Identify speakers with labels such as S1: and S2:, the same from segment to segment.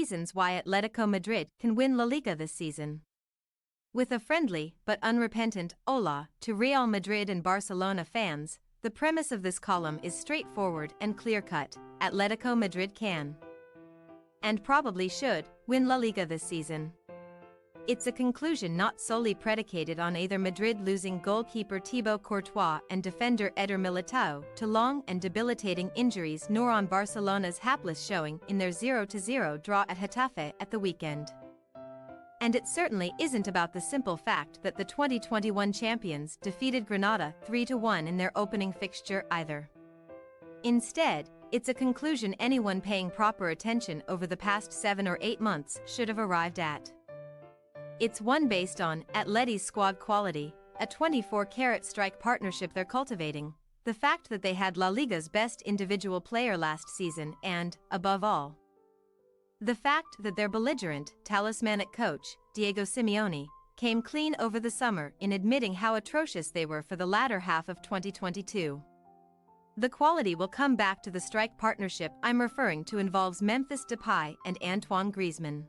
S1: reasons why Atletico Madrid can win La Liga this season. With a friendly but unrepentant Hola to Real Madrid and Barcelona fans, the premise of this column is straightforward and clear-cut: Atletico Madrid can, and probably should, win La Liga this season. It's a conclusion not solely predicated on either Madrid losing goalkeeper Thibaut Courtois and defender Eder Militao to long and debilitating injuries, nor on Barcelona's hapless showing in their 0-0 draw at Getafe at the weekend. And it certainly isn't about the simple fact that the 2021 champions defeated Granada 3-1 in their opening fixture either. Instead, it's a conclusion anyone paying proper attention over the past 7 or 8 months should have arrived at. It's one based on Atleti's squad quality, a 24-carat strike partnership they're cultivating, the fact that they had La Liga's best individual player last season, and, above all, the fact that their belligerent, talismanic coach, Diego Simeone, came clean over the summer in admitting how atrocious they were for the latter half of 2022. The quality will come back to. The strike partnership I'm referring to involves Memphis Depay and Antoine Griezmann.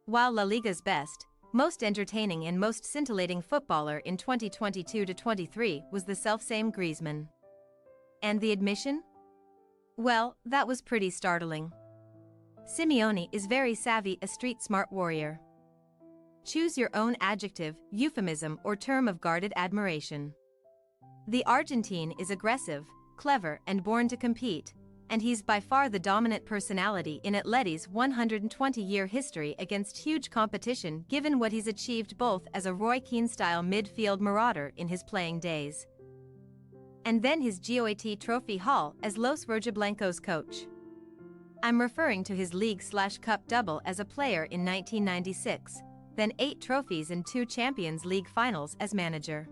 S1: While La Liga's best, most entertaining and most scintillating footballer in 2022-23 was the selfsame Griezmann. And the admission? Well, that was pretty startling. Simeone is very savvy, a street-smart warrior. Choose your own adjective, euphemism, or term of guarded admiration. The Argentine is aggressive, clever, and born to compete, and he's by far the dominant personality in Atleti's 120-year history against huge competition, given what he's achieved both as a Roy Keane-style midfield marauder in his playing days, and then his GOAT trophy haul as Los Rojiblancos coach. I'm referring to his league/cup double as a player in 1996, then 8 trophies and 2 Champions League finals as manager.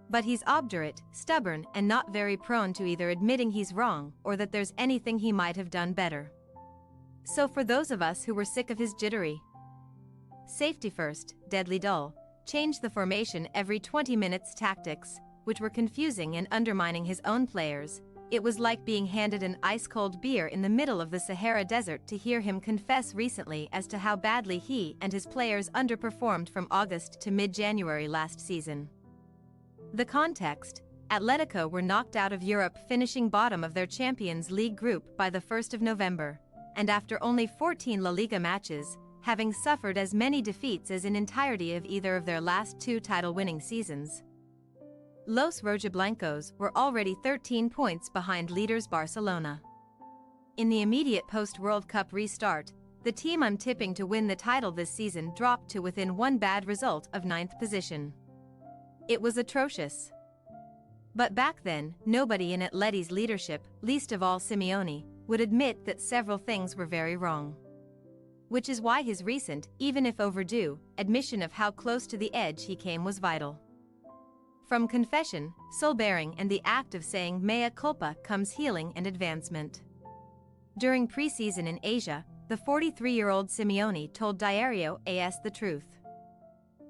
S1: But he's obdurate, stubborn, and not very prone to either admitting he's wrong or that there's anything he might have done better. So for those of us who were sick of his jittery, safety first, deadly dull, change the formation every 20 minutes tactics, which were confusing and undermining his own players, it was like being handed an ice-cold beer in the middle of the Sahara Desert to hear him confess recently as to how badly he and his players underperformed from August to mid-January last season. The context: Atletico were knocked out of Europe, finishing bottom of their Champions League group by the 1st of November, and after only 14 La Liga matches, having suffered as many defeats as in entirety of either of their last 2 title-winning seasons. Los Rojiblancos were already 13 points behind leaders Barcelona. In the immediate post-World Cup restart, the team I'm tipping to win the title this season dropped to within one bad result of 9th position. It was atrocious. But back then, nobody in Atleti's leadership, least of all Simeone, would admit that several things were very wrong. Which is why his recent, even if overdue, admission of how close to the edge he came was vital. From confession, soul-bearing, and the act of saying mea culpa comes healing and advancement. During pre-season in Asia, the 43-year-old Simeone told Diario AS the truth.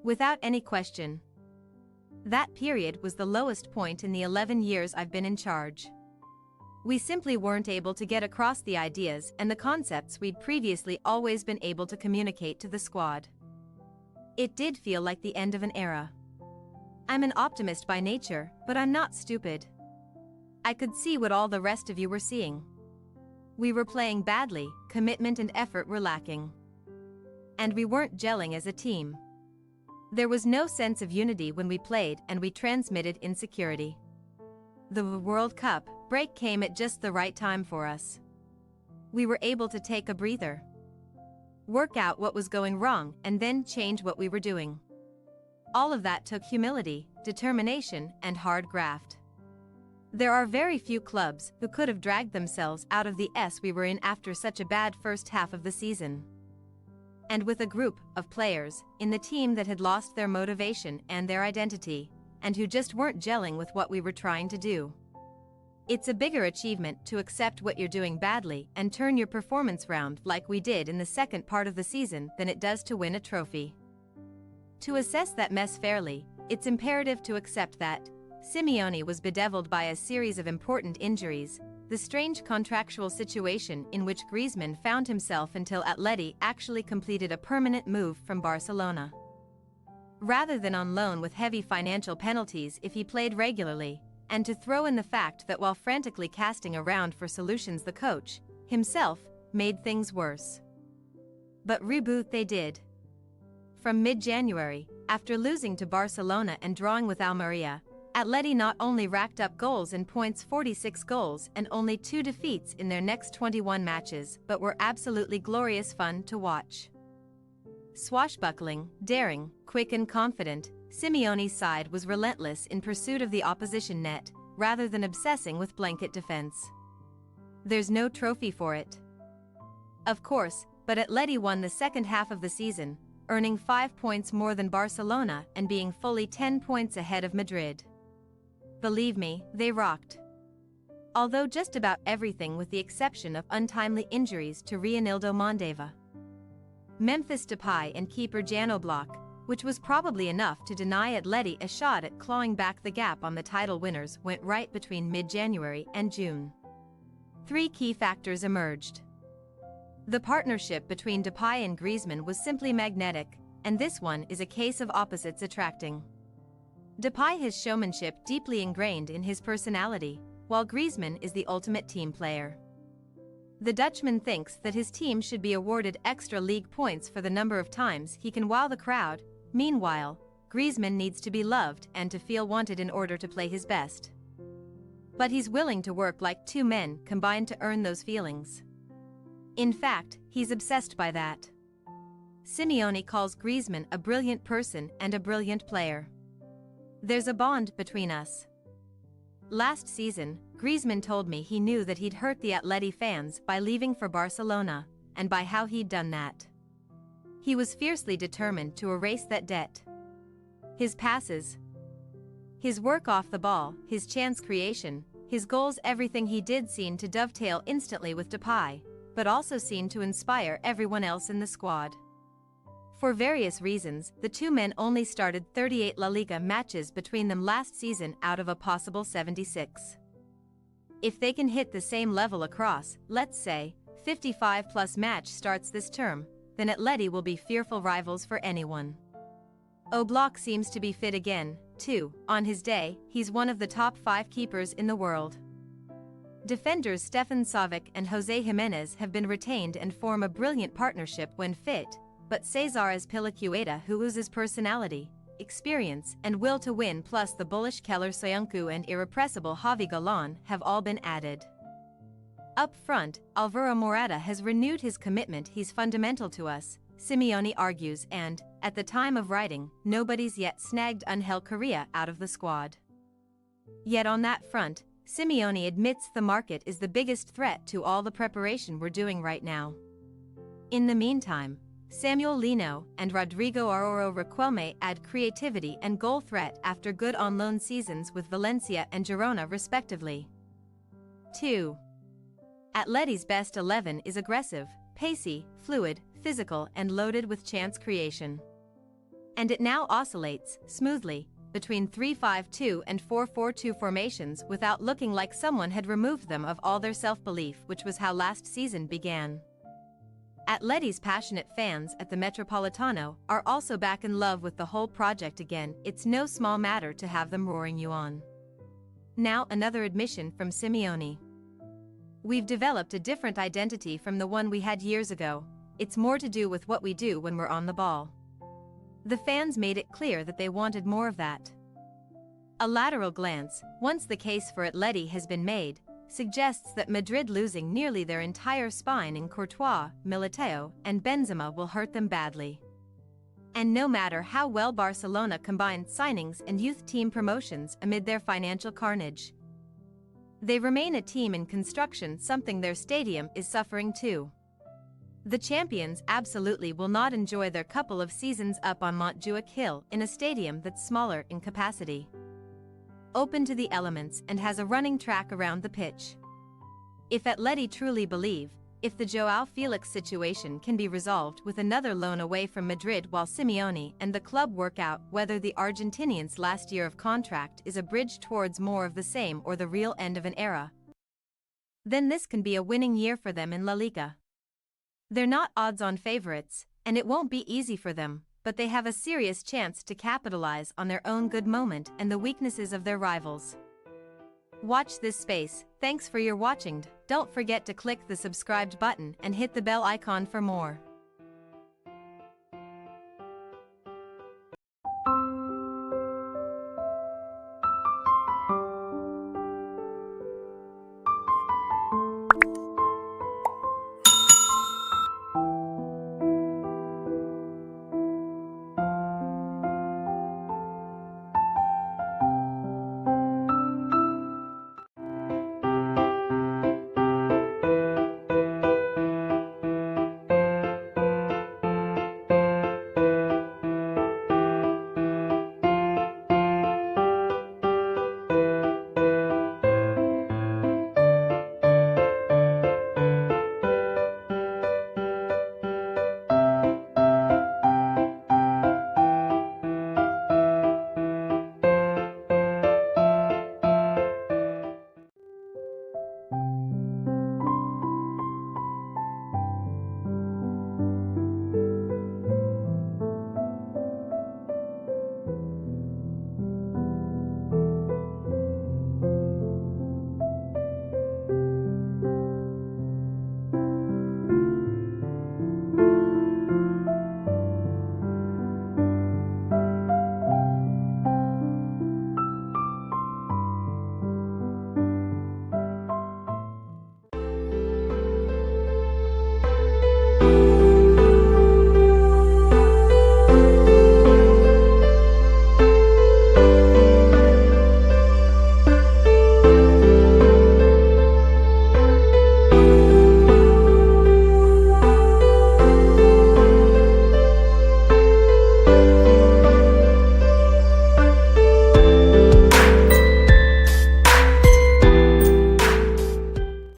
S1: Without any question, that period was the lowest point in the 11 years I've been in charge. We simply weren't able to get across the ideas and the concepts we'd previously always been able to communicate to the squad. It did feel like the end of an era. I'm an optimist by nature, but I'm not stupid. I could see what all the rest of you were seeing. We were playing badly, commitment and effort were lacking. And we weren't gelling as a team. There was no sense of unity when we played, and we transmitted insecurity. The World Cup break came at just the right time for us. We were able to take a breather, work out what was going wrong, and then change what we were doing. All of that took humility, determination, and hard graft. There are very few clubs who could have dragged themselves out of the mess we were in after such a bad first half of the season. And with a group of players in the team that had lost their motivation and their identity, and who just weren't gelling with what we were trying to do. It's a bigger achievement to accept what you're doing badly and turn your performance round like we did in the second part of the season than it does to win a trophy. To assess that mess fairly, it's imperative to accept that Simeone was bedeviled by a series of important injuries, the strange contractual situation in which Griezmann found himself until Atleti actually completed a permanent move from Barcelona. Rather than on loan with heavy financial penalties if he played regularly, and to throw in the fact that while frantically casting around for solutions, the coach, himself, made things worse. But reboot they did. From mid-January, after losing to Barcelona and drawing with Almeria, Atleti not only racked up goals and points, 46 goals and only 2 defeats in their next 21 matches, but were absolutely glorious fun to watch. Swashbuckling, daring, quick and confident, Simeone's side was relentless in pursuit of the opposition net, rather than obsessing with blanket defense. There's no trophy for it, of course, but Atleti won the second half of the season, earning 5 points more than Barcelona and being fully 10 points ahead of Madrid. Believe me, they rocked. Although just about everything with the exception of untimely injuries to Reinildo Mondeva, Memphis Depay and keeper Jan Oblak, which was probably enough to deny Atleti a shot at clawing back the gap on the title winners, went right between mid-January and June. 3 key factors emerged. The partnership between Depay and Griezmann was simply magnetic, and this one is a case of opposites attracting. Depay has showmanship deeply ingrained in his personality, while Griezmann is the ultimate team player. The Dutchman thinks that his team should be awarded extra league points for the number of times he can wow the crowd. Meanwhile, Griezmann needs to be loved and to feel wanted in order to play his best. But he's willing to work like 2 men combined to earn those feelings. In fact, he's obsessed by that. Simeone calls Griezmann a brilliant person and a brilliant player. There's a bond between us. Last season, Griezmann told me he knew that he'd hurt the Atleti fans by leaving for Barcelona, and by how he'd done that. He was fiercely determined to erase that debt. His passes, his work off the ball, his chance creation, his goals, everything he did seemed to dovetail instantly with Depay, but also seemed to inspire everyone else in the squad. For various reasons, the 2 men only started 38 LaLiga matches between them last season out of a possible 76. If they can hit the same level across, let's say, 55+ match starts this term, then Atleti will be fearful rivals for anyone. Oblak seems to be fit again, too. On his day, he's one of the top 5 keepers in the world. Defenders Stefan Savic and Jose Jimenez have been retained and form a brilliant partnership when fit, but Cesar Azpilicueta, who oozes personality, experience, and will to win, plus the bullish Keller Soyuncu and irrepressible Javi Galan, have all been added. Up front, Alvaro Morata has renewed his commitment. He's fundamental to us, Simeone argues, and, at the time of writing, nobody's yet snagged Angel Correa out of the squad. Yet on that front, Simeone admits the market is the biggest threat to all the preparation we're doing right now. In the meantime, Samuel Lino and Rodrigo Aroro Riquelme add creativity and goal threat after good on-loan seasons with Valencia and Girona respectively. 2. Atleti's best 11 is aggressive, pacey, fluid, physical and loaded with chance creation. And it now oscillates, smoothly, between 3-5-2 and 4-4-2 formations without looking like someone had removed them of all their self-belief, which was how last season began. Atleti's passionate fans at the Metropolitano are also back in love with the whole project again. It's no small matter to have them roaring you on. Now another admission from Simeone. We've developed a different identity from the one we had years ago. It's more to do with what we do when we're on the ball. The fans made it clear that they wanted more of that. A lateral glance, once the case for Atleti has been made, suggests that Madrid losing nearly their entire spine in Courtois, Militao, and Benzema will hurt them badly. And no matter how well Barcelona combined signings and youth team promotions amid their financial carnage, they remain a team in construction, something their stadium is suffering too. The champions absolutely will not enjoy their couple of seasons up on Montjuic Hill in a stadium that's smaller in capacity, open to the elements and has a running track around the pitch. If Atleti truly believe, if the Joao Felix situation can be resolved with another loan away from Madrid while Simeone and the club work out whether the Argentinian's last year of contract is a bridge towards more of the same or the real end of an era, then this can be a winning year for them in La Liga. They're not odds-on favorites, and it won't be easy for them, but they have a serious chance to capitalize on their own good moment and the weaknesses of their rivals. Watch this space. Thanks for your watching. Don't forget to click the subscribed button and hit the bell icon for more.